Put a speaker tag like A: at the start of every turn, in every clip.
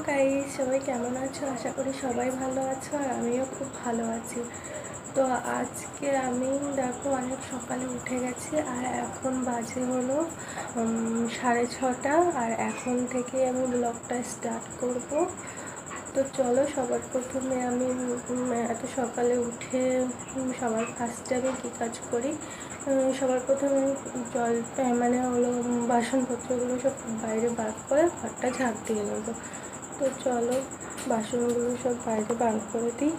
A: Guys, সবাই কেমন আছো? আশা করি সবাই ভালো আছো আর আমিও খুব ভালো আছি। তো আজকে আমি দেখো অনেক সকালে উঠে গেছি আর এখন বাজে হলো 6:30। আর এখন থেকে আমি ব্লগটা স্টার্ট করব। তো চলো, সবার প্রথমে আমি এত সকালে উঠে সবার ফার্স্টে আমি কী কাজ করি। সবার প্রথমে জল মানে হলো বাসনপত্রগুলো সব বাইরে বার করে ঘরটা ঝাঁপ দিয়ে নেবো। তো চলো বাসনগুলো সব বাইরে বার করে দিই।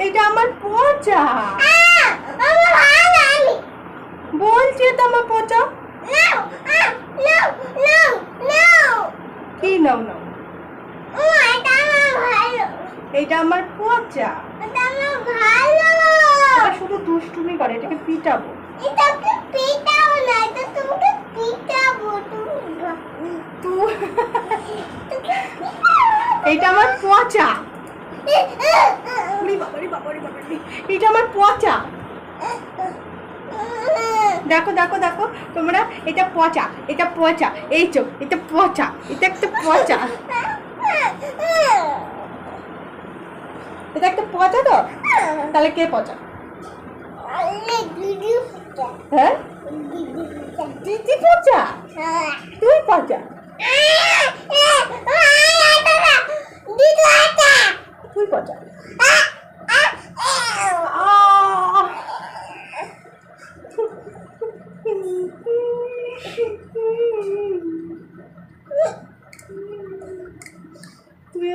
A: এটা আমার পচা, বলছি তো আমার পচা। কি নাও নাও, এটা আমার পচা। এটা শুধু দুষ্টুমি করে, এটাকে পিটাবো। এটা আমার পচা। এটা আমার পচা। দেখো দেখো দেখো তোমরা, এটা পচা, এটা পচা, এই চোখ, এটা পচা, এটা একটা পচা, এটা একটা পচা। তো তাহলে কে পচা? হ্যাঁ, দিদি পচা, তুই পচা, তুই পচা।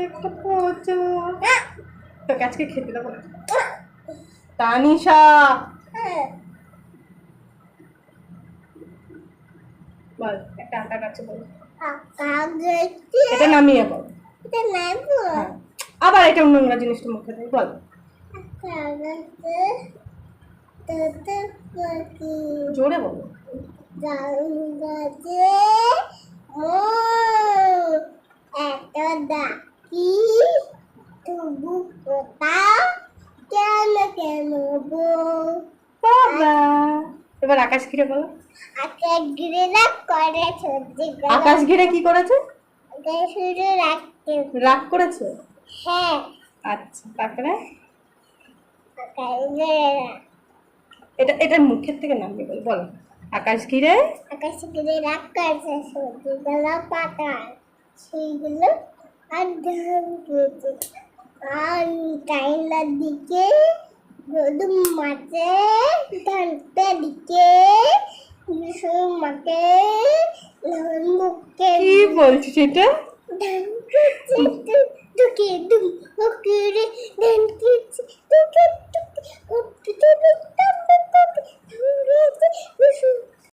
A: একটা পচা। তোকে আজকে খেতে দেবো না। তানিশা বল, একটা আটা কাছে বল। এটা নামিয়ে বল। হ্যাঁ। আবার এটা নোংরা জিনিসটা মুখে দেয়, বল। জোরে বলো। বাবা এবার আকাশ ঘিরে বলো।
B: আকাশ ঘিরে করেছে।
A: আকাশ ঘিরে কি করেছে?
B: শুধু রাখতে।
A: রাগ করেছে?
B: হ্যাঁ।
A: আচ্ছা, তারপরে
B: আকাশ ঘিরে
A: এটা এটার মুখের থেকে নামিয়ে বল, বলো। আকাশ ঘিরে
B: আকাশ ঘিরে রাখ করেছে সবজিগুলো পাতায় সেইগুলো আর ধান খেয়েছে আর টাইলার দিকে গরুর মাঠে ধানটা দিকে মাঠে ধান মুখে
A: কি বলছিস এটা?
B: ধান খেয়েছে ঢুকে ঢুকিয়ে